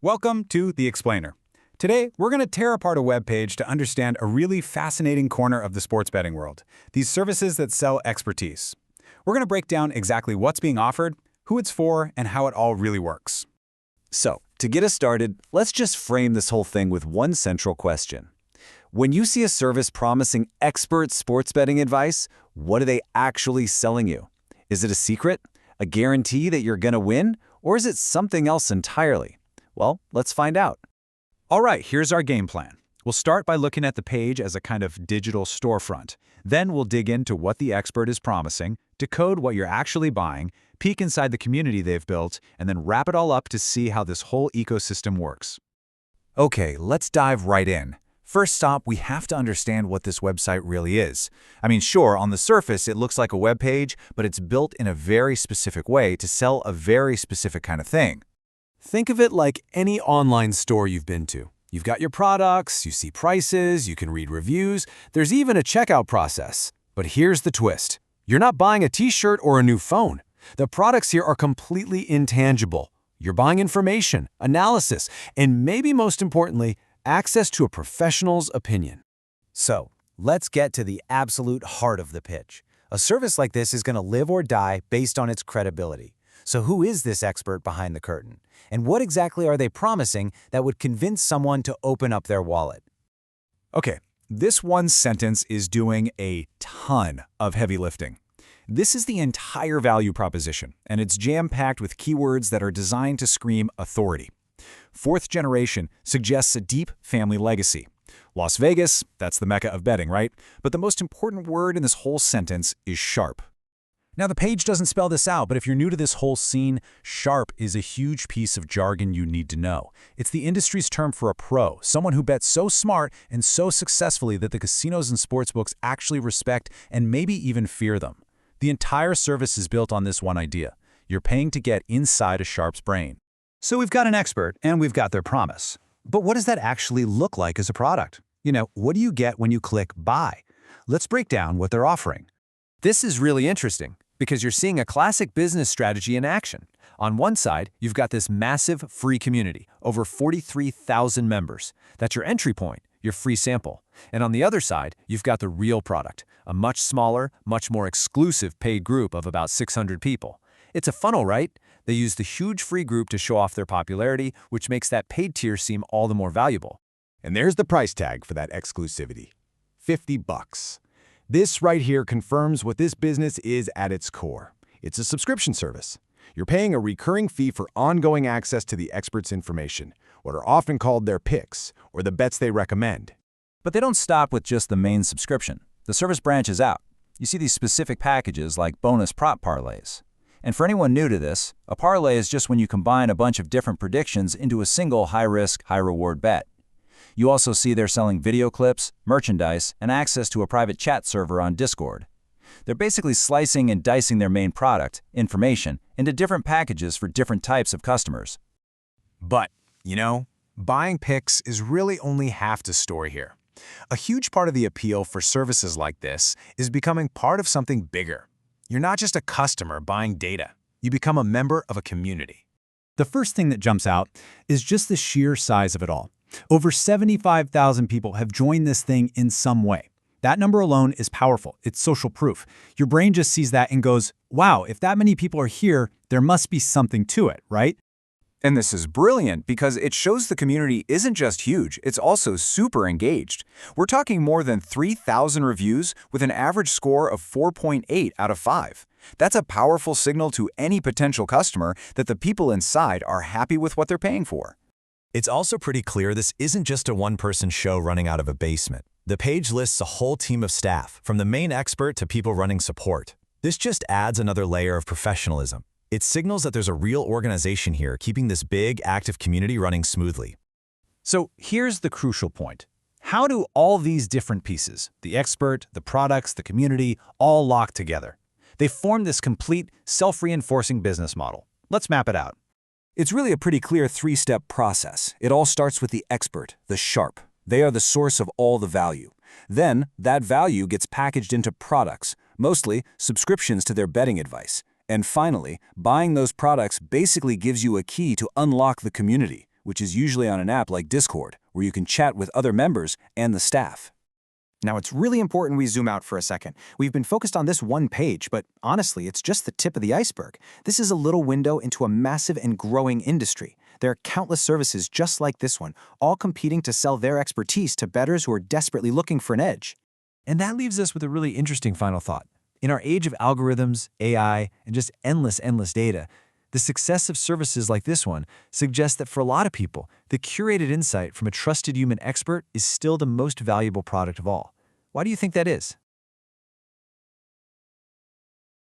Welcome to The Explainer. Today, we're going to tear apart a web page to understand a really fascinating corner of the sports betting world, these services that sell expertise. We're going to break down exactly what's being offered, who it's for, and how it all really works. So, to get us started, let's just frame this whole thing with one central question. When you see a service promising expert sports betting advice, what are they actually selling you? Is it a secret? A guarantee that you're going to win? Or is it something else entirely? Well, let's find out. All right, here's our game plan. We'll start by looking at the page as a kind of digital storefront. Then we'll dig into what the expert is promising, decode what you're actually buying, peek inside the community they've built, and then wrap it all up to see how this whole ecosystem works. Okay, let's dive right in. First stop, we have to understand what this website really is. I mean, sure, on the surface, it looks like a web page, but it's built in a very specific way to sell a very specific kind of thing. Think of it like any online store you've been to. You've got your products, you see prices, you can read reviews, there's even a checkout process. But here's the twist. You're not buying a t-shirt or a new phone. The products here are completely intangible. You're buying information, analysis, and maybe most importantly, access to a professional's opinion. So, let's get to the absolute heart of the pitch. A service like this is going to live or die based on its credibility. So who is this expert behind the curtain? And what exactly are they promising that would convince someone to open up their wallet? Okay, this one sentence is doing a ton of heavy lifting. This is the entire value proposition, and it's jam-packed with keywords that are designed to scream authority. Fourth generation suggests a deep family legacy. Las Vegas, that's the mecca of betting, right? But the most important word in this whole sentence is sharp. Now, the page doesn't spell this out, but if you're new to this whole scene, sharp is a huge piece of jargon you need to know. It's the industry's term for a pro, someone who bets so smart and so successfully that the casinos and sportsbooks actually respect and maybe even fear them. The entire service is built on this one idea. You're paying to get inside a sharp's brain. So we've got an expert, and we've got their promise. But what does that actually look like as a product? What do you get when you click Buy? Let's break down what they're offering. This is really interesting, because you're seeing a classic business strategy in action. On one side, you've got this massive free community, over 43,000 members. That's your entry point, your free sample. And on the other side, you've got the real product, a much smaller, much more exclusive paid group of about 600 people. It's a funnel, right? They use the huge free group to show off their popularity, which makes that paid tier seem all the more valuable. And there's the price tag for that exclusivity. $50. This right here confirms what this business is at its core. It's a subscription service. You're paying a recurring fee for ongoing access to the expert's information, what are often called their picks, or the bets they recommend. But they don't stop with just the main subscription. The service branches out. You see these specific packages like bonus prop parlays. And for anyone new to this, a parlay is just when you combine a bunch of different predictions into a single high-risk, high-reward bet. You also see they're selling video clips, merchandise, and access to a private chat server on Discord. They're basically slicing and dicing their main product, information, into different packages for different types of customers. But, buying picks is really only half the story here. A huge part of the appeal for services like this is becoming part of something bigger. You're not just a customer buying data. You become a member of a community. The first thing that jumps out is just the sheer size of it all. Over 75,000 people have joined this thing in some way. That number alone is powerful. It's social proof. Your brain just sees that and goes, wow, if that many people are here, there must be something to it, right? And this is brilliant because it shows the community isn't just huge, it's also super engaged. We're talking more than 3,000 reviews with an average score of 4.8 out of 5. That's a powerful signal to any potential customer that the people inside are happy with what they're paying for. It's also pretty clear this isn't just a one-person show running out of a basement. The page lists a whole team of staff, from the main expert to people running support. This just adds another layer of professionalism. It signals that there's a real organization here keeping this big, active community running smoothly. So here's the crucial point. How do all these different pieces, the expert, the products, the community, all lock together? They form this complete, self-reinforcing business model. Let's map it out. It's really a pretty clear three-step process. It all starts with the expert, the sharp. They are the source of all the value. Then, that value gets packaged into products, mostly subscriptions to their betting advice. And finally, buying those products basically gives you a key to unlock the community, which is usually on an app like Discord, where you can chat with other members and the staff. Now, it's really important we zoom out for a second. We've been focused on this one page, but honestly, it's just the tip of the iceberg. This is a little window into a massive and growing industry. There are countless services just like this one, all competing to sell their expertise to bettors who are desperately looking for an edge. And that leaves us with a really interesting final thought. In our age of algorithms, AI, and just endless data, the success of services like this one suggests that for a lot of people, the curated insight from a trusted human expert is still the most valuable product of all. Why do you think that is?